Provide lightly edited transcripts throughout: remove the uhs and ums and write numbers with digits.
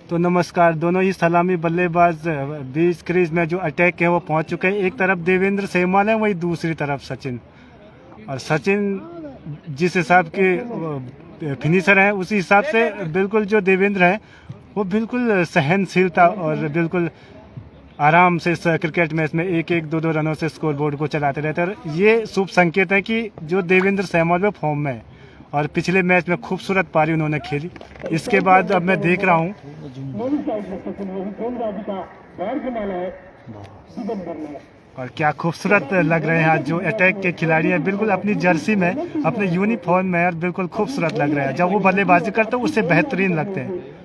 तो नमस्कार, दोनों ही सलामी बल्लेबाज बीच क्रीज में जो अटैक है वो पहुंच चुके हैं। एक तरफ देवेंद्र सेहवाग है, वही दूसरी तरफ सचिन। और सचिन जिस हिसाब के फिनिशर हैं उसी हिसाब से बिल्कुल जो देवेंद्र है वो बिल्कुल सहनशीलता और बिल्कुल आराम से इस क्रिकेट मैच में एक एक दो दो रनों से स्कोर बोर्ड को चलाते रहते हैं। और ये शुभ संकेत है कि जो देवेंद्र सेहवाग में फॉर्म में है और पिछले मैच में खूबसूरत पारी उन्होंने खेली। इसके बाद अब मैं देख रहा हूँ और क्या खूबसूरत लग रहे हैं आज जो अटैक के खिलाड़ी हैं, बिल्कुल अपनी जर्सी में अपने यूनिफॉर्म में और बिल्कुल खूबसूरत लग रहे हैं। जब वो बल्लेबाजी करते हैं उससे बेहतरीन लगते हैं।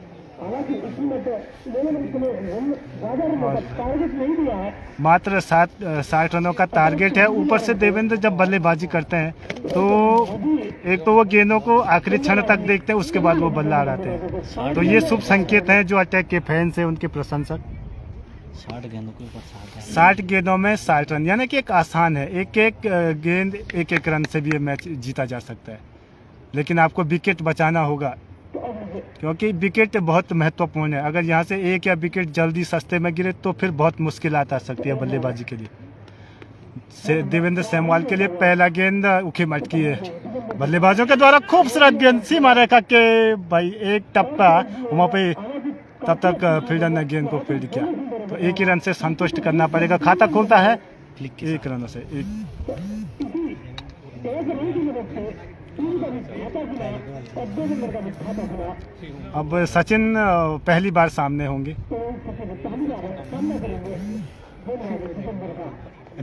मात्र 60 रनों का टारगेट है। ऊपर से देवेंद्र जब बल्लेबाजी करते हैं तो एक तो वो गेंदों को आखिरी क्षण तक देखते हैं, उसके बाद वो बल्ला उड़ाते हैं। तो ये शुभ संकेत हैं जो अटैक के फैंस हैं, उनके प्रशंसक। 60 गेंदों के ऊपर 60 गेंदों में 60 रन, यानी कि एक आसान है। एक एक गेंद एक एक रन से भी ये मैच जीता जा सकता है, लेकिन आपको विकेट बचाना होगा क्योंकि विकेट बहुत महत्वपूर्ण है। अगर यहाँ से एक या विकेट जल्दी सस्ते में गिरे तो फिर बहुत मुश्किलात आ सकती है बल्लेबाजी के लिए। देवेंद्र सेहवाग के लिए पहला गेंद उखी मटकी है। बल्लेबाजों के द्वारा खूबसूरत गेंद सीमा रेखा के भाई एक टप्पा वहाँ पे, तब तक फील्डर ने गेंद को फील्ड किया। तो एक ही रन से संतुष्ट करना पड़ेगा। खाता खुलता है एक रनों से। अब सचिन पहली बार सामने होंगे।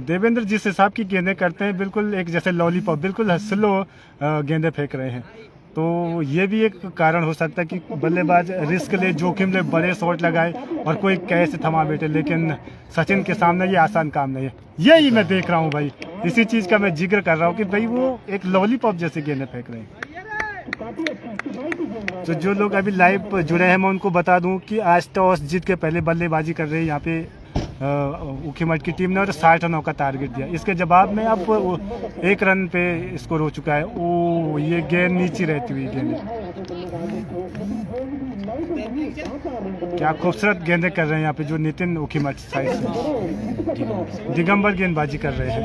देवेंद्र जिस हिसाब की गेंदें करते हैं बिल्कुल एक जैसे लॉलीपॉप, बिल्कुल स्लो गेंदें फेंक रहे हैं। तो ये भी एक कारण हो सकता है कि बल्लेबाज रिस्क ले, जोखिम ले, बड़े शॉट लगाए और कोई कैसे थमा बैठे। लेकिन सचिन के सामने ये आसान काम नहीं है। यही मैं देख रहा हूँ भाई, इसी चीज़ का मैं जिक्र कर रहा हूँ कि भाई वो एक लॉलीपॉप जैसे गेंदें फेंक रहे हैं। तो जो लोग अभी लाइव जुड़े हैं मैं उनको बता दूं कि आज टॉस जीत के पहले बल्लेबाजी कर रहे हैं यहाँ पे उखीमठ की टीम ने और 60 रनों का टारगेट दिया। इसके जवाब में अब 1 रन पे स्कोर हो चुका है। ओ ये गेंद नीचे रहती हुई गेंद, क्या खूबसूरत गेंदें कर रहे हैं यहाँ पे जो नितिन उखीमठ साइड से दिगंबर गेंदबाजी कर रहे हैं।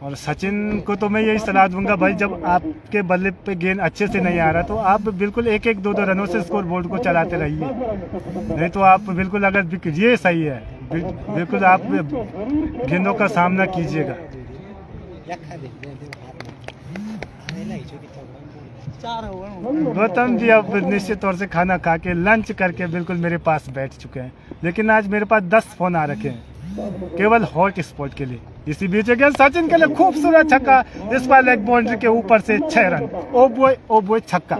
और सचिन को तो मैं यही सलाह दूंगा भाई, जब आपके बल्ले पे गेंद अच्छे से नहीं आ रहा तो आप बिल्कुल एक एक दो दो रनों से स्कोर बोर्ड को चलाते रहिए। नहीं तो आप बिल्कुल अगर ये सही है, बिल्कुल आप गेंदों का सामना कीजिएगा। गौतम जी अब निश्चित तौर से खाना खा के लंच करके बिल्कुल मेरे पास बैठ चुके हैं, लेकिन आज मेरे पास 10 फोन आ रखे हैं केवल हॉट स्पॉट के लिए। इसी बीच गेंद सचिन के लिए खूबसूरत छक्का, इस बार लेग बाउंड्री के ऊपर से 6 रन। ओ बॉय छक्का।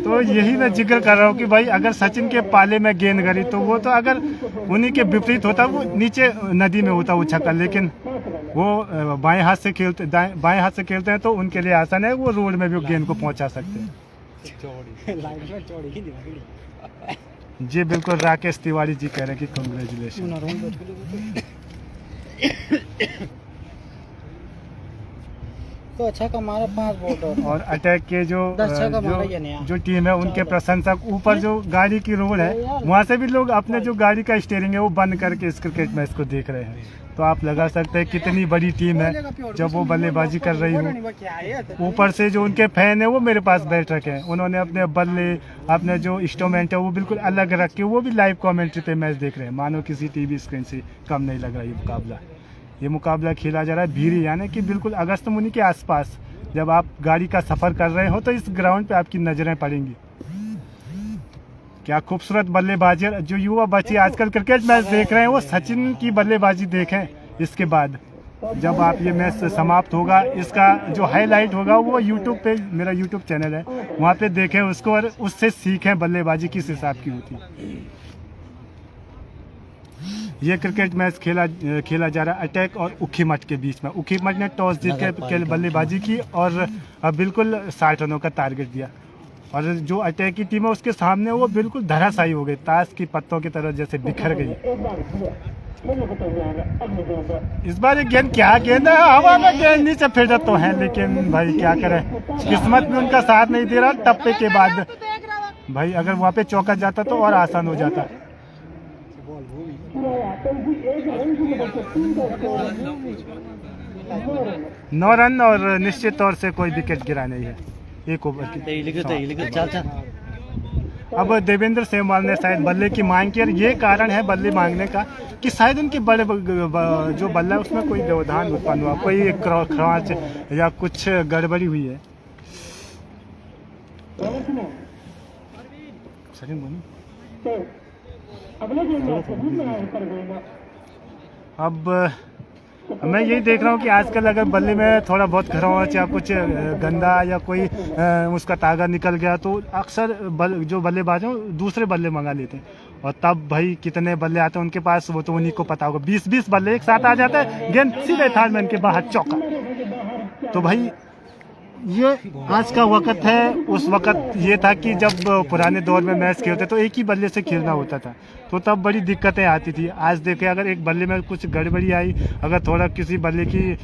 तो यही मैं जिक्र कर रहा हूँ कि भाई अगर सचिन के पाले में गेंद गई तो वो तो अगर उन्हीं के विपरीत होता वो नीचे नदी में होता वो छक्का, लेकिन वो बाएं हाथ से खेलते हैं तो उनके लिए आसान है, वो रोड में भी गेंद को पहुंचा सकते हैं। जी बिल्कुल, राकेश तिवारी जी कह रहे हैं कि कांग्रेचुलेशन। तो अच्छा हमारे 5 वोट और अटैक के जो टीम है उनके प्रशंसक ऊपर जो गाड़ी की रोड है वहाँ से भी लोग अपने जो गाड़ी का स्टीयरिंग है वो बंद करके इस क्रिकेट मैच को देख रहे हैं। तो आप लगा सकते हैं कितनी बड़ी टीम है जब वो बल्लेबाजी कर रही हो। ऊपर से जो उनके फैन है वो मेरे पास बैठ रखे हैं, उन्होंने अपने बल्ले अपने जो इंस्ट्रूमेंट है वो बिल्कुल अलग रख के वो भी लाइव कमेंट्री पे मैच देख रहे हैं। मानो किसी टीवी स्क्रीन से कम नहीं लग रहा ये मुकाबला खेला जा रहा है भीरी, यानी कि बिल्कुल अगस्त मुनि के आसपास। जब आप गाड़ी का सफर कर रहे हो तो इस ग्राउंड पे आपकी नजरें पड़ेंगी। क्या खूबसूरत बल्लेबाजी। जो युवा बच्चे आजकल क्रिकेट मैच देख रहे हैं वो सचिन की बल्लेबाजी देखें। इसके बाद जब आप ये मैच समाप्त होगा इसका जो हाईलाइट होगा वो यूट्यूब पे, मेरा यूट्यूब चैनल है, वहाँ पे देखें उसको और उससे सीखें बल्लेबाजी किस हिसाब की होती है। ये क्रिकेट मैच खेला जा रहा है अटैक और उखीमठ के बीच में। उखीमठ ने टॉस जीत के बल्लेबाजी की और बिल्कुल 60 रनों का टारगेट दिया। और जो अटैक की टीम है उसके सामने वो बिल्कुल धराशायी हो गई, ताश की पत्तों की तरह जैसे बिखर गई। इस बार ये गेंद क्या गेंद है, हवा में गेंद नीचे फिर तो है, लेकिन भाई क्या करें, किस्मत में उनका साथ नहीं दे रहा। टप्पे के बाद भाई अगर वहाँ पे चौका जाता तो और आसान हो जाता। 9 रन और निश्चित तौर से कोई विकेट गिरा नहीं है एक ओवर की। अब देवेंद्र सेहवाग ने शायद बल्ले की मांग की, और ये कारण है बल्ले मांगने का कि शायद उनके बड़े जो बल्ला है उसमें कोई व्यवधान उत्पन्न हुआ, कोई खरांच या कुछ गड़बड़ी हुई है। अब मैं यही देख रहा हूँ कि आजकल अगर बल्ले में थोड़ा बहुत खरांच या कुछ गंदा या कोई उसका तागा निकल गया तो अक्सर जो बल्लेबाज हैं दूसरे बल्ले मंगा लेते हैं, और तब भाई कितने बल्ले आते हैं उनके पास वो तो उन्हीं को पता होगा। 20-20 बल्ले एक साथ आ जाते हैं, गेंद सीधे थार्ड मैन के बाहर चौका। तो भाई ये आज का वक्त है। उस वक्त ये था कि जब पुराने दौर में मैच खेलते तो एक ही बल्ले से खेलना होता था, तो तब बड़ी दिक्कतें आती थी। आज देखें अगर एक बल्ले में कुछ गड़बड़ी आई, अगर थोड़ा किसी बल्ले की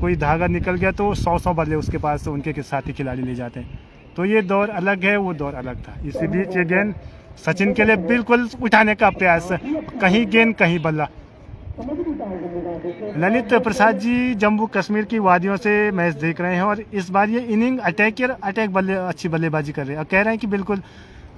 कोई धागा निकल गया तो 100 बल्ले उसके पास उनके साथी खिलाड़ी ले जाते हैं। तो ये दौर अलग है, वो दौर अलग था। इसी बीच ये गेंद सचिन के लिए बिल्कुल उठाने का प्रयास, कहीं गेंद कहीं बल्ला। ललित प्रसाद जी जम्मू कश्मीर की वादियों से मैच देख रहे हैं और इस बार ये इनिंग अटैक बल्ले अच्छी बल्लेबाजी कर रहे हैं, और कह रहे हैं कि बिल्कुल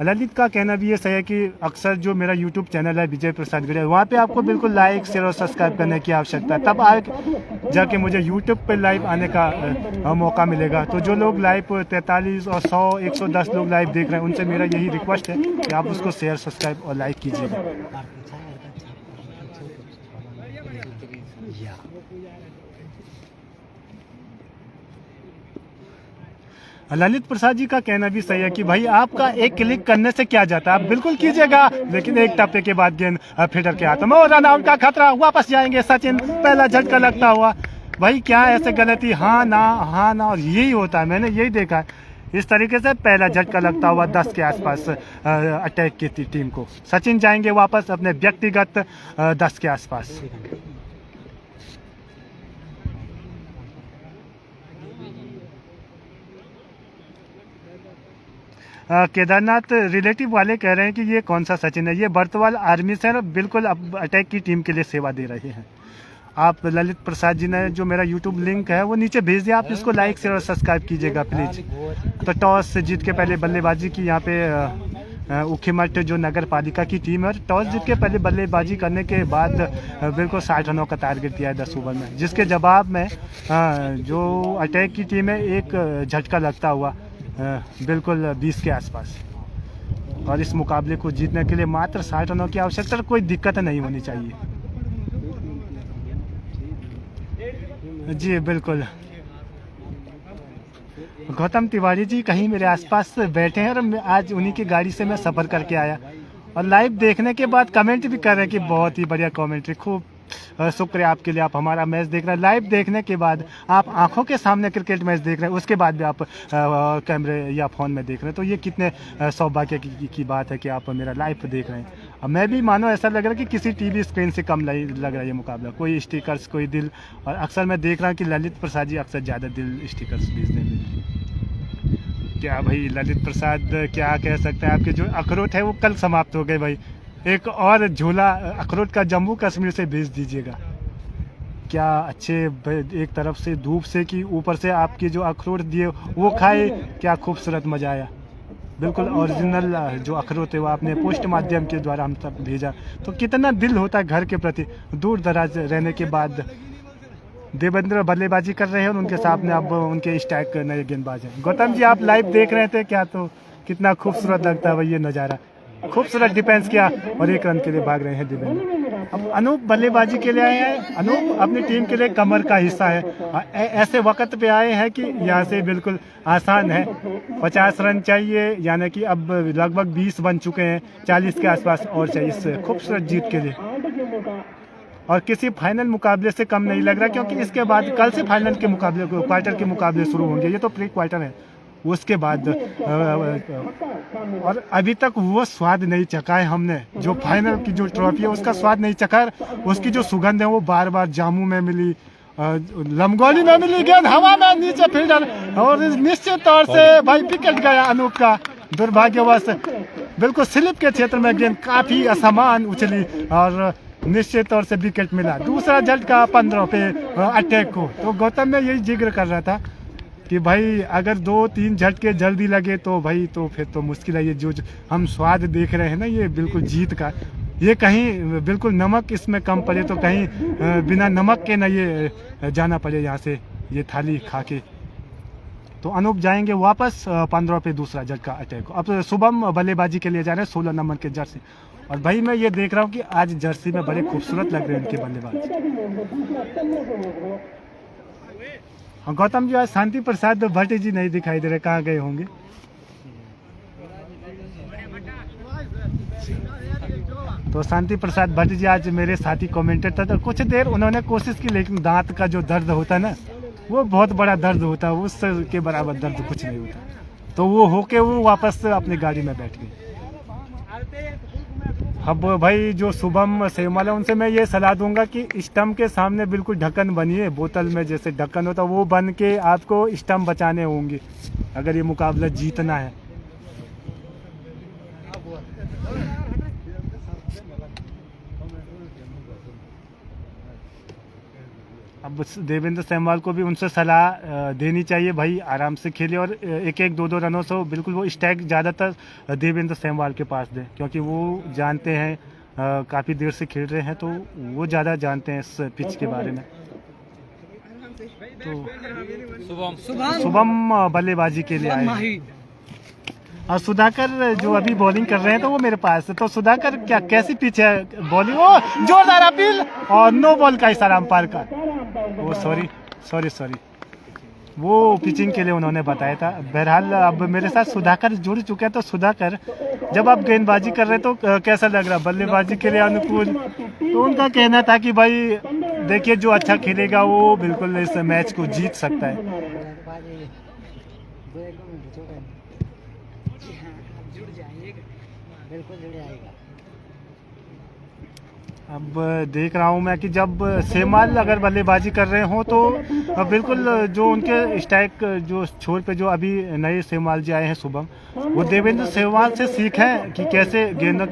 ललित का कहना भी ये सही है कि अक्सर जो मेरा यूट्यूब चैनल है विजय प्रसाद गढ़िया, वहाँ पे आपको बिल्कुल लाइक शेयर और सब्सक्राइब करने की आवश्यकता है, तब आगे जाके मुझे यूट्यूब पे लाइव आने का मौका मिलेगा। तो जो लोग लाइव 43 और 100 110 लोग लाइव देख रहे हैं, उनसे मेरा यही रिक्वेस्ट है कि आप उसको शेयर सब्सक्राइब और लाइक कीजिएगा। ललित प्रसाद जी का कहना भी सही है कि भाई आपका एक क्लिक करने से क्या जाता है, आप बिल्कुल कीजिएगा, लेकिन एक टप्पे के बाद गेंद फीडर के हाथ में, रन आउट का खतरा, वापस जाएंगे सचिन, पहला झटका लगता हुआ। भाई क्या ऐसे गलती, हाँ ना, और यही होता है, मैंने यही देखा है। इस तरीके से पहला झटका लगता हुआ 10 के आसपास अटैक की टीम को, सचिन जाएंगे वापस अपने व्यक्तिगत 10 के आसपास। केदारनाथ रिलेटिव वाले कह रहे हैं कि ये कौन सा सचिन है, ये बर्तवाल आर्मी से बिल्कुल अब अटैक की टीम के लिए सेवा दे रहे हैं। आप ललित प्रसाद जी ने जो मेरा यूट्यूब लिंक है वो नीचे भेज दिया, आप इसको लाइक शेयर और सब्सक्राइब कीजिएगा प्लीज़। तो टॉस से जीत के पहले बल्लेबाजी की यहाँ पे उखीमठ जो नगर पालिका की टीम है, टॉस जीत के पहले बल्लेबाजी करने के बाद बिल्कुल 60 रनों का टारगेट दिया है 10 ओवर में, जिसके जवाब में जो अटैक की टीम है एक झटका लगता हुआ बिल्कुल 20 के आसपास। और इस मुकाबले को जीतने के लिए मात्र 60 रनों की आवश्यकता, कोई दिक्कत नहीं होनी चाहिए। जी बिल्कुल, गौतम तिवारी जी कहीं मेरे आसपास बैठे हैं और आज उन्हीं की गाड़ी से मैं सफ़र करके आया, और लाइव देखने के बाद कमेंट भी कर रहे हैं कि बहुत ही बढ़िया कमेंट्री, खूब शुक्रिया आपके लिए। आप हमारा मैच देख रहे हैं, लाइव देखने के बाद आप आंखों के सामने क्रिकेट मैच देख रहे हैं, उसके बाद भी आप कैमरे या फ़ोन में देख रहे हैं, तो ये कितने सौभाग्य की बात है कि आप मेरा लाइव देख रहे हैं। अब मैं भी मानो ऐसा लग रहा है कि किसी टीवी स्क्रीन से कम लग रहा है ये मुकाबला, कोई स्टिकर्स कोई दिल, और अक्सर मैं देख रहा हूँ कि ललित प्रसाद जी अक्सर ज़्यादा दिल स्टिकर्स भेजते हैं। क्या भाई ललित प्रसाद क्या कह सकते हैं, आपके जो अखरोट है वो कल समाप्त हो गए भाई, एक और झोला अखरोट का जम्मू कश्मीर से भेज दीजिएगा। क्या अच्छे, एक तरफ से धूप से कि ऊपर से आपके जो अखरोट दिए वो खाए, क्या खूबसूरत मज़ा आया। बिल्कुल ओरिजिनल जो अखरोट है वो आपने पोस्ट माध्यम के द्वारा हम तक भेजा, तो कितना दिल होता है घर के प्रति। दूर दराज रहने के बाद देवेंद्र बल्लेबाजी कर रहे हैं और उनके सामने अब उनके स्ट्राइक नए गेंदबाज हैं। गौतम जी आप लाइव देख रहे थे क्या, तो कितना खूबसूरत लगता है भाई ये नज़ारा, खूबसूरत डिफेंस किया और 1 रन के लिए भाग रहे हैं देवेंद्र। अब अनूप बल्लेबाजी के लिए आए हैं, अनूप अपनी टीम के लिए कमर का हिस्सा है, ऐसे वक्त पे आए हैं कि यहाँ से बिल्कुल आसान है। 50 रन चाहिए, यानी कि अब लगभग 20 बन चुके हैं, 40 के आसपास और चाहिए इस खूबसूरत जीत के लिए, और किसी फाइनल मुकाबले से कम नहीं लग रहा, क्योंकि इसके बाद कल से फाइनल के मुकाबले, क्वार्टर के मुकाबले शुरू होंगे। ये तो प्री क्वार्टर है, उसके बाद और अभी तक वो स्वाद नहीं चखा है हमने, जो फाइनल की जो ट्रॉफी है उसका स्वाद नहीं चखा है। उसकी जो सुगंध है वो बार बार जामू में मिली, लमगोली में मिली, गेंद हवा में नीचे फील्डर, और निश्चित तौर से भाई विकेट गया अनूप का दुर्भाग्यवश। बिल्कुल स्लिप के क्षेत्र में गेंद काफी असमान उछली और निश्चित तौर से विकेट मिला। दूसरा झटका 15 पे अटैक को। तो गौतम ने यही जिक्र कर रहा था कि भाई अगर 2-3 झटके जल्दी लगे तो भाई तो फिर तो मुश्किल है। ये जो हम स्वाद देख रहे हैं ना, ये बिल्कुल जीत का, ये कहीं बिल्कुल नमक इसमें कम पड़े तो कहीं बिना नमक के ना ये जाना पड़े यहाँ से, ये थाली खा के। तो अनूप जाएंगे वापस 15 पे दूसरा झटका अटैक। अब शुभम बल्लेबाजी के लिए जा रहे हैं 16 नंबर के जर्सी। और भाई मैं ये देख रहा हूँ कि आज जर्सी में बड़े खूबसूरत लग रहे हैं इनके बल्लेबाज। गौतम जी आज शांति प्रसाद भट्ट जी नहीं दिखाई दे रहे, कहाँ गए होंगे? तो शांति प्रसाद भट्ट जी आज मेरे साथी कमेंटेटर थे। तो कुछ देर उन्होंने कोशिश की, लेकिन दांत का जो दर्द होता है ना, वो बहुत बड़ा दर्द होता है, उसके बराबर दर्द कुछ नहीं होता। तो वो होके वो वापस अपनी गाड़ी में बैठ गए। अब भाई जो शुभम सेमवाल है उनसे मैं ये सलाह दूंगा कि स्टंप के सामने बिल्कुल ढक्कन बनिए, बोतल में जैसे ढक्कन होता वो बन के आपको स्टंप बचाने होंगे अगर ये मुकाबला जीतना है। अब देवेंद्र सेमवाल को भी उनसे सलाह देनी चाहिए भाई, आराम से खेले और 1-1, 2-2 रनों से बिल्कुल वो स्ट्राइक ज़्यादातर देवेंद्र सेमवाल के पास दें, क्योंकि वो जानते हैं काफ़ी देर से खेल रहे हैं, तो वो ज़्यादा जानते हैं इस पिच के बारे में। तो शुभम बल्लेबाजी के लिए आए और सुधाकर जो अभी बॉलिंग कर रहे हैं तो वो मेरे पास है। तो सुधाकर क्या कैसी पिच है बॉलिंग? ओ जोरदार अपील और नो बॉल का इशारा अंपायर का। वो सॉरी वो पिचिंग के लिए उन्होंने बताया था। बहरहाल अब मेरे साथ सुधाकर जुड़ चुके हैं। तो सुधाकर, जब आप गेंदबाजी कर रहे तो कैसा लग रहा? बल्लेबाजी के लिए अनुकूल? तो उनका कहना था कि भाई देखिए जो अच्छा खेलेगा वो बिल्कुल इस मैच को जीत सकता है। बिल्कुल जुड़ जाएगा। अब देख रहा हूं मैं कि जब सेमवाल अगर बल्लेबाजी कर रहे हो तो बिल्कुल जो उनके स्ट्राइक जो छोर पे जो अभी नए सेमवाल जी आए हैं शुभम, वो देवेंद्र सेमवाल से सीखें कि कैसे गेंदों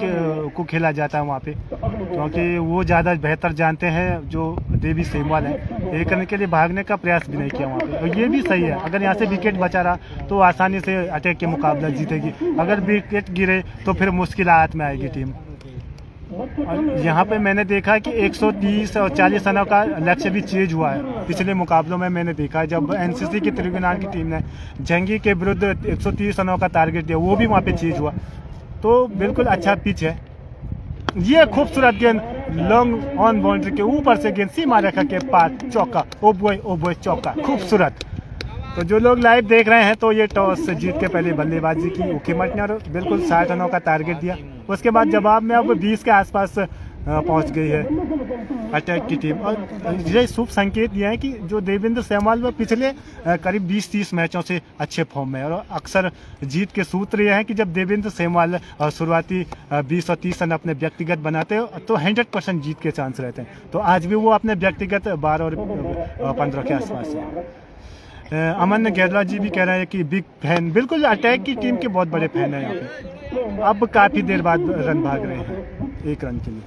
को खेला जाता है वहाँ पे, क्योंकि वो ज़्यादा बेहतर जानते हैं जो देवी सेमवाल है। एक करने के लिए भागने का प्रयास भी नहीं किया वहाँ पे, और ये भी सही है। अगर यहाँ से विकेट बचा रहा तो आसानी से अटैक के मुकाबला जीतेगी। अगर विकेट गिरे तो फिर मुश्किलात में आएगी टीम। और यहाँ पे मैंने देखा कि 130 और 40 रनों का लक्ष्य भी चेंज हुआ है। पिछले मुकाबलों में मैंने देखा है जब एनसीसी की त्रिवेणी की टीम ने जंगी के विरुद्ध 130 रनों का टारगेट दिया, वो भी वहाँ पे चेंज हुआ। तो बिल्कुल अच्छा पिच है। ये खूबसूरत गेंद लॉन्ग ऑन बाउंड्री के ऊपर से गेंद सीमा रेखा के पास, चौका। ओ बॉय चौका, खूबसूरत। तो जो लोग लाइव देख रहे हैं तो ये टॉस जीत के पहले बल्लेबाजी की उकीमत ने और बिल्कुल 60 रनों का टारगेट दिया। उसके बाद जवाब में अब 20 के आसपास पहुंच गई है अटैक की टीम। और ये शुभ संकेत ये है कि जो देवेंद्र सेमवाल वो पिछले करीब 20-30 मैचों से अच्छे फॉर्म में है। और अक्सर जीत के सूत्र ये हैं कि जब देवेंद्र सेमवाल शुरुआती 20 और 30 रन अपने व्यक्तिगत बनाते हो तो 100% जीत के चांस रहते हैं। तो आज भी वो अपने व्यक्तिगत 12 और 15 के आसपास है। अमन गैरला जी भी कह रहे हैं कि बिग फैन, बिल्कुल अटैक की टीम के बहुत बड़े फैन हैं यहाँ पे। अब काफ़ी देर बाद रन भाग रहे हैं 1 रन के लिए।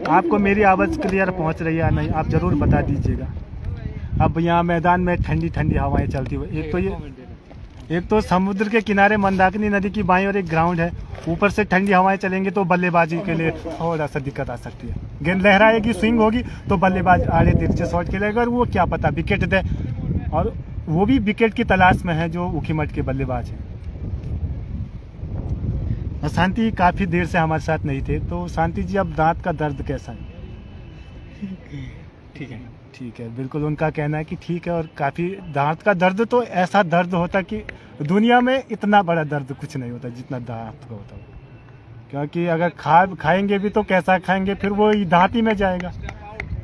आपको मेरी आवाज़ क्लियर पहुँच रही है या नहीं, आप ज़रूर बता दीजिएगा। अब यहाँ मैदान में ठंडी ठंडी हवाएं चलती हुई, एक तो समुद्र के किनारे मंदाकिनी नदी की बाईं और एक ग्राउंड है, ऊपर से ठंडी हवाएं चलेंगी तो बल्लेबाजी के लिए थोड़ा सा दिक्कत आ सकती है। गेंद लहराएगी, स्विंग होगी तो बल्लेबाज आड़े दिल से शॉट खेलेगा और वो क्या पता विकेट दे, और वो भी विकेट की तलाश में है जो उखीमठ के बल्लेबाज हैं। शांति काफ़ी देर से हमारे साथ नहीं थे। तो शांति जी, अब दांत का दर्द कैसा है? ठीक है, बिल्कुल उनका कहना है कि ठीक है। और काफ़ी दांत का दर्द तो ऐसा दर्द होता कि दुनिया में इतना बड़ा दर्द कुछ नहीं होता जितना दांत का होता है। क्योंकि अगर खाएंगे भी तो कैसा खाएंगे, फिर वो दांत ही में जाएगा।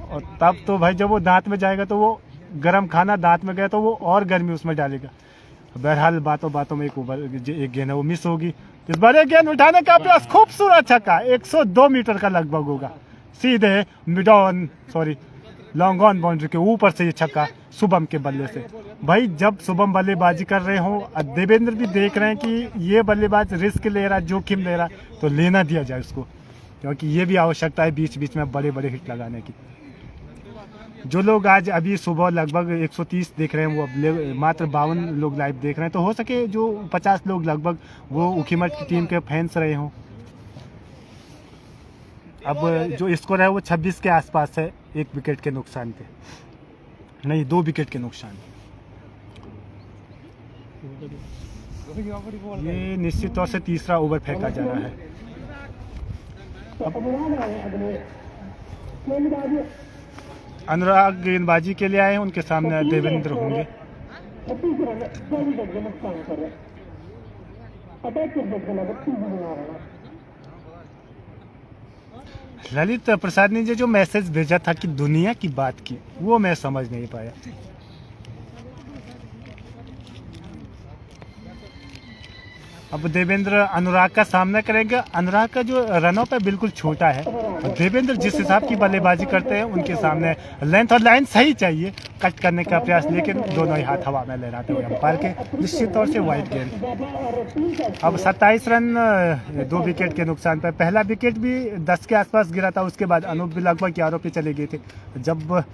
और तब तो भाई जब वो दांत में जाएगा तो वो गर्म खाना दांत में गया तो वो और गर्मी उसमें डालेगा। बहरहाल बातों बातों में एक गेंद है वो मिस होगी। इस बार एक गेंद उठाने का प्रयास, खूबसूरत छक्का, 102 मीटर का लगभग होगा, सीधे mid on sorry long on boundary के ऊपर से ये छक्का शुभम के बल्ले से। भाई जब शुभम बल्लेबाजी कर रहे हो, देवेंद्र भी देख रहे हैं कि ये बल्लेबाज रिस्क ले रहा, जोखिम ले रहा, तो लेना दिया जाए उसको, क्योंकि ये भी आवश्यकता है बीच बीच में बड़े बड़े हिट लगाने की। जो लोग आज अभी सुबह लगभग 130 देख रहे हैं, वो अब मात्र 52 लोग लाइव देख रहे हैं, तो हो सके जो 50 लोग लगभग वो उखीमठ की टीम के फैंस रहे हों। अब जो स्कोर है वो 26 के आसपास है, 1 विकेट के नुकसान पे, नहीं 2 विकेट के नुकसान। ये निश्चित तौर से तीसरा ओवर फेंका जा रहा है। अनुराग गेंदबाजी के लिए आए, उनके सामने देवेंद्र होंगे। ललित प्रसाद ने जो मैसेज भेजा था कि दुनिया की बात की, वो मैं समझ नहीं पाया। अब देवेंद्र अनुराग का सामना करेंगे। अनुराग का जो रनअप है बिल्कुल छोटा है, और देवेंद्र जिस हिसाब की बल्लेबाजी करते हैं उनके सामने लेंथ और लाइन सही चाहिए कट करने का प्रयास, लेकिन दोनों ही हाथ हवा में लहराते हुए अंपायर के निश्चित तौर से वाइड गेंद। अब 27 रन 2 विकेट के नुकसान पर। पहला विकेट भी 10 के आसपास गिरा था, उसके बाद अनूप भी लगभग 11 पे चले गए थे। जब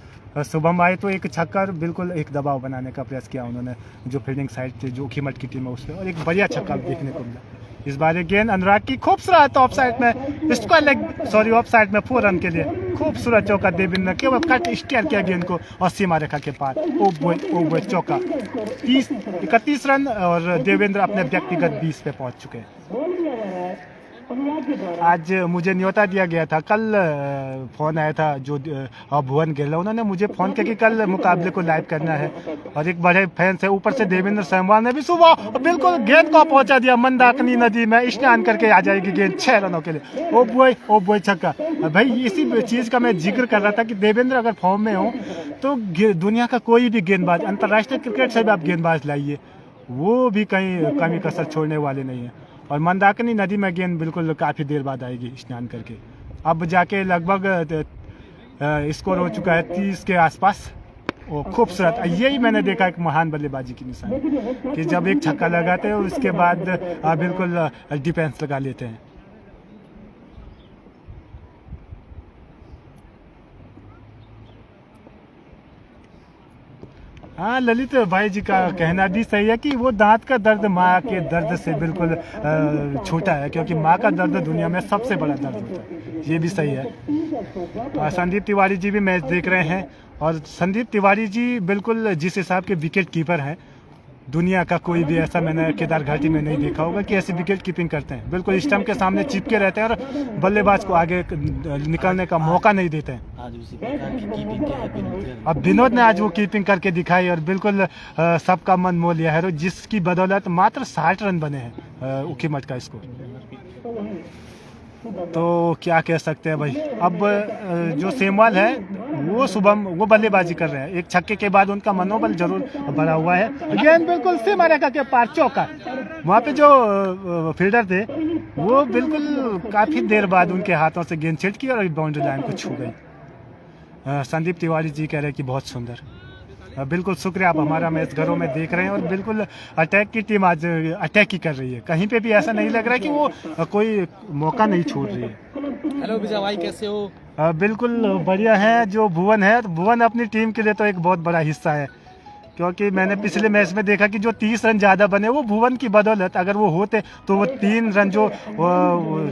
शुभम आए तो एक छक्का, बिल्कुल एक दबाव बनाने का प्रयास किया उन्होंने जो फील्डिंग साइड थे, जो उखीमठ की टीम है उसमें, और एक बढ़िया छक्का देखने को मिला। इस बार एक गेंद अनुराग की खूबसूरत ऑफ साइड में, square leg sorry of side में 4 रन के लिए खूबसूरत चौका। देवेंद्र ने केवल कट स्टेयर किया गेंद को और सीमा रेखा के पार, ओ बॉय चौका। 31 रन और देवेंद्र अपने व्यक्तिगत 20 पे पहुंच चुके हैं। आज मुझे न्योता दिया गया था, कल फ़ोन आया था जो भुवन गेला, उन्होंने मुझे फ़ोन किया कि कल मुकाबले को लाइव करना है, और एक बड़े फैंस है। ऊपर से देवेंद्र सहवाल ने भी सुबह बिल्कुल गेंद को पहुंचा दिया, मंदाकिनी नदी में स्नान करके आ जाएगी गेंद 6 रनों के लिए। ओ बॉय छक्का। भाई इसी चीज़ का मैं जिक्र कर रहा था कि देवेंद्र अगर फॉर्म में हो तो दुनिया का कोई भी गेंदबाज, अंतर्राष्ट्रीय क्रिकेट से भी आप गेंदबाज लाइए, वो भी कहीं कमी कसर छोड़ने वाले नहीं है। और मंदाकिनी नदी में गेंद बिल्कुल काफ़ी देर बाद आएगी स्नान करके। अब जाके लगभग स्कोर हो चुका है 30 के आसपास। वो खूबसूरत, यही मैंने देखा एक महान बल्लेबाजी की निशानी कि जब एक छक्का लगाते हैं उसके बाद बिल्कुल डिफेंस लगा लेते हैं। हाँ, ललित भाई जी का कहना भी सही है कि वो दांत का दर्द माँ के दर्द से बिल्कुल छोटा है, क्योंकि माँ का दर्द दुनिया में सबसे बड़ा दर्द होता है, ये भी सही है। संदीप तिवारी जी भी मैच देख रहे हैं, और संदीप तिवारी जी बिल्कुल जिस हिसाब के विकेट कीपर हैं, दुनिया का कोई भी ऐसा मैंने केदार घाटी में नहीं देखा होगा कि ऐसी विकेट कीपिंग करते हैं। बिल्कुल स्टंप के सामने चिपके रहते हैं और बल्लेबाज को आगे निकलने का मौका नहीं देते हैं। आज उसी प्रकार की कीपिंग किया है विनोद। अब विनोद ने आज वो कीपिंग करके दिखाई और बिल्कुल सबका मन मोह लिया है, जिसकी बदौलत मात्र 60 रन बने हैं उखीमठ का स्कोर। तो क्या कह सकते हैं भाई। अब जो सेमवाल है वो शुभम वो बल्लेबाजी कर रहे हैं, एक छक्के के बाद उनका मनोबल जरूर बढ़ा हुआ है। गेंद बिल्कुल सीमा रेखा के पार, चौका। वहाँ पे जो फील्डर थे वो बिल्कुल काफ़ी देर बाद उनके हाथों से गेंद छिटकी और बाउंड्री लाइन को छू गई। संदीप तिवारी जी कह रहे हैं कि बहुत सुंदर। बिल्कुल शुक्रिया, आप हमारा मैच घरों में देख रहे हैं, और बिल्कुल अटैक की टीम आज अटैक ही कर रही है। कहीं पे भी ऐसा नहीं लग रहा है कि वो कोई मौका नहीं छोड़ रही है। हेलो विजय भाई, कैसे हो? बिल्कुल बढ़िया है। जो भुवन है, भुवन अपनी टीम के लिए तो एक बहुत बड़ा हिस्सा है, क्योंकि मैंने पिछले मैच में देखा कि जो 30 रन ज़्यादा बने वो भुवन की बदौलत। अगर वो होते तो वो 3 रन जो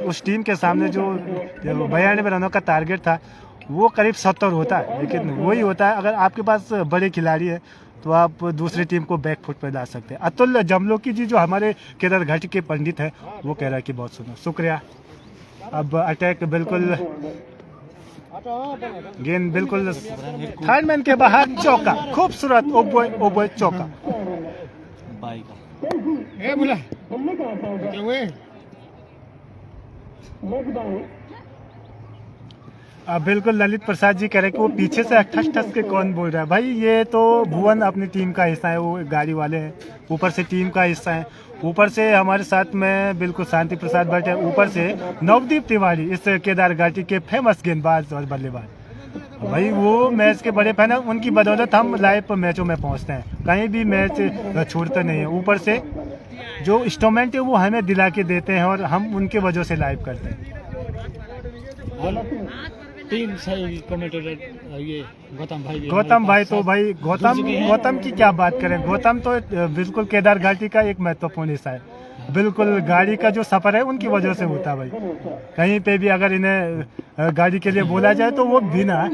उस टीम के सामने जो 92 रनों का टारगेट था वो करीब 70 होता है। लेकिन वही होता है, अगर आपके पास बड़े खिलाड़ी है तो आप दूसरी टीम को बैक फुट पर ला सकते हैं। अतुल जमलोकी जी जो हमारे केदार घाटी के पंडित हैं वो कह रहा है कि बहुत सुंदर, शुक्रिया। अब अटैक बिल्कुल, गेंद बिल्कुल थर्ड मैन के बाहर, चौका, खूबसूरत ओ बॉय चौका। बिल्कुल ललित प्रसाद जी कह रहे हैं कि वो पीछे से ठस ठस के कौन बोल रहा है। भाई ये तो भुवन अपनी टीम का हिस्सा है, वो गाड़ी वाले हैं, ऊपर से टीम का हिस्सा है, ऊपर से हमारे साथ में बिल्कुल शांति प्रसाद भट्ट है, ऊपर से नवदीप तिवारी इस केदार घाटी के फेमस गेंदबाज और बल्लेबाज। भाई वो मैच के बड़े फैन है, उनकी बदौलत हम लाइव मैचों में पहुंचते हैं, कहीं भी मैच छोड़ते नहीं है। ऊपर से जो इंस्ट्रूमेंट है वो हमें दिला के देते हैं और हम उनके वजह से लाइव करते हैं। टीम सही कमेंटेटर ये गौतम भाई तो भाई गौतम की क्या बात करें। गौतम तो बिल्कुल केदार घाटी का एक महत्वपूर्ण हिस्सा है, बिल्कुल गाड़ी का जो सफर है उनकी वजह से होता है। भाई कहीं पे भी अगर इन्हें गाड़ी के लिए बोला जाए तो वो बिना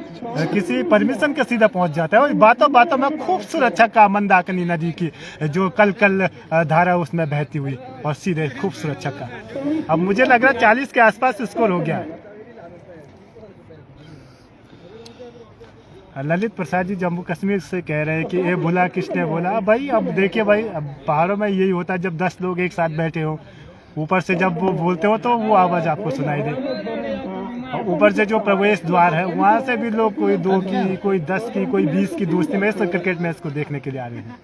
किसी परमिशन के सीधा पहुंच जाता है। और बातों बातों में खूब सुरक्षा का मंदाकिनी नदी की जो कल धारा उसमें बहती हुई और सीधे खूब सुरक्षा का। अब मुझे लग रहा है 40 के आसपास स्कोर हो गया है। ललित प्रसाद जी जम्मू कश्मीर से कह रहे हैं कि ये बोला किसने बोला। भाई अब देखिए भाई, अब पहाड़ों में यही होता है जब 10 लोग एक साथ बैठे हो, ऊपर से जब वो बोलते हो तो वो आवाज़ आपको सुनाई दे। और ऊपर से जो प्रवेश द्वार है वहाँ से भी लोग कोई 2 की, कोई 10 की, कोई 20 की दोस्ती में से क्रिकेट मैच को देखने के लिए आ रहे हैं।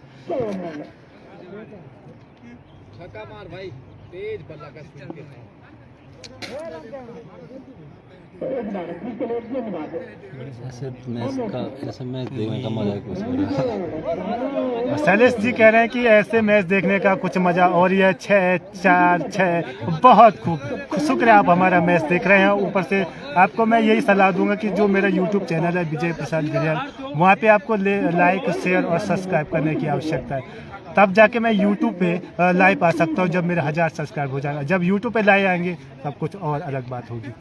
ऐसे मैच देखने का मजा कुछ हो रहा है। शैलेश जी कह रहे हैं कि ऐसे मैच देखने का कुछ मजा, और ये 6-4-6 बहुत खूब। शुक्रिया आप हमारा मैच देख रहे हैं। ऊपर से आपको मैं यही सलाह दूंगा कि जो मेरा यूट्यूब चैनल है विजय प्रसाद गिरियल, वहाँ पे आपको लाइक शेयर और सब्सक्राइब करने की आवश्यकता है, तब जाके मैं YouTube पे लाइव आ सकता हूँ जब मेरे 1000 सब्सक्राइब हो जाएगा। जब YouTube पे लाइव आएंगे तब कुछ और अलग बात होगी।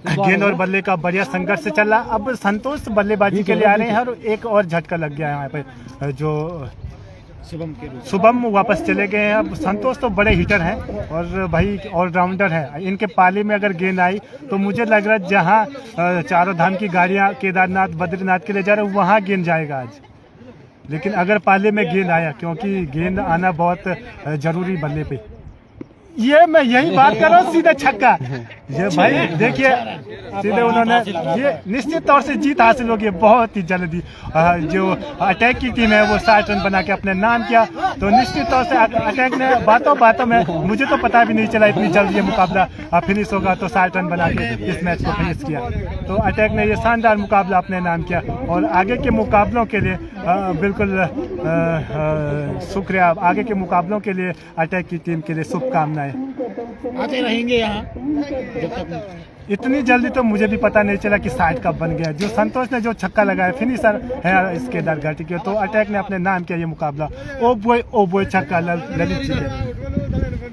गेंद और बल्ले का बढ़िया संघर्ष चल रहा। अब संतोष बल्लेबाजी के लिए आ रहे हैं और एक और झटका लग गया है यहाँ पे, जो शुभम वापस चले गए हैं। अब संतोष तो बड़े हिटर हैं और भाई ऑलराउंडर है। इनके पाले में अगर गेंद आई तो मुझे लग रहा है जहाँ चारों धाम की गाड़ियाँ केदारनाथ बद्रीनाथ के लिए जा रहे हैं वहाँ गेंद जाएगा आज। लेकिन अगर पाले में गेंद आया, क्योंकि गेंद आना बहुत जरूरी बल्ले पे, ये मैं यही बात कर रहा हूँ, सीधा छक्का। ये भाई देखिए सीधे उन्होंने, ये निश्चित तौर से जीत हासिल होगी बहुत ही जल्दी। जो अटैक की टीम है वो 60 रन बना के अपने नाम किया, तो निश्चित तौर से अटैक ने बातों बातों में, मुझे तो पता भी नहीं चला इतनी जल्दी ये मुकाबला फिनिश होगा, तो 60 रन बना के इस मैच को फिनिश किया। तो अटैक ने ये शानदार मुकाबला अपने नाम किया और आगे के मुकाबलों के लिए बिल्कुल शुक्रिया। आगे के मुकाबलों के लिए अटैक की टीम के लिए शुभकामनाएं। आते रहेंगे यहाँ जब तक। इतनी जल्दी तो मुझे भी पता नहीं चला कि 60 कब बन गया। जो संतोष ने जो छक्का लगाया फिनिशर है इस केदार घाटी के, तो अटैक ने अपने नाम किया ये मुकाबला। ओ बॉय छक्का ललित जी ने।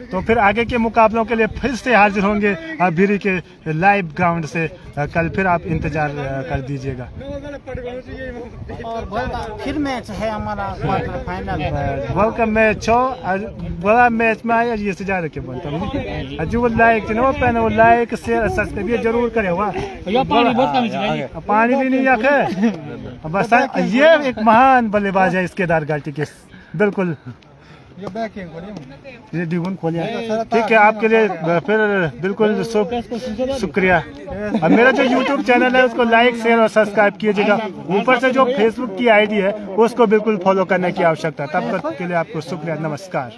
तो फिर आगे के मुकाबलों के लिए फिर से हाजिर होंगे भिरी के लाइव ग्राउंड से। कल फिर आप इंतजार कर दीजिएगा। और फिर मैच है हमारा quarter final. World cup match हो, बड़ा मैच में आया ये से जा रखे बोलता हूँ। जो लाइक वो लाइक शेयर सब्सक्राइब ये जरूर करे हुआ। पानी भी नहीं रखे बस। ये एक महान बल्लेबाज है इस केदार घाटी के, बिल्कुल। ये द्विगुण खोलिए, ठीक है। आपके लिए फिर बिल्कुल शुक्रिया। अब मेरा जो YouTube चैनल है उसको लाइक शेयर और सब्सक्राइब कीजिएगा। ऊपर से जो Facebook की ID है उसको बिल्कुल फॉलो करने की आवश्यकता है। तब तक के लिए आपको शुक्रिया, नमस्कार।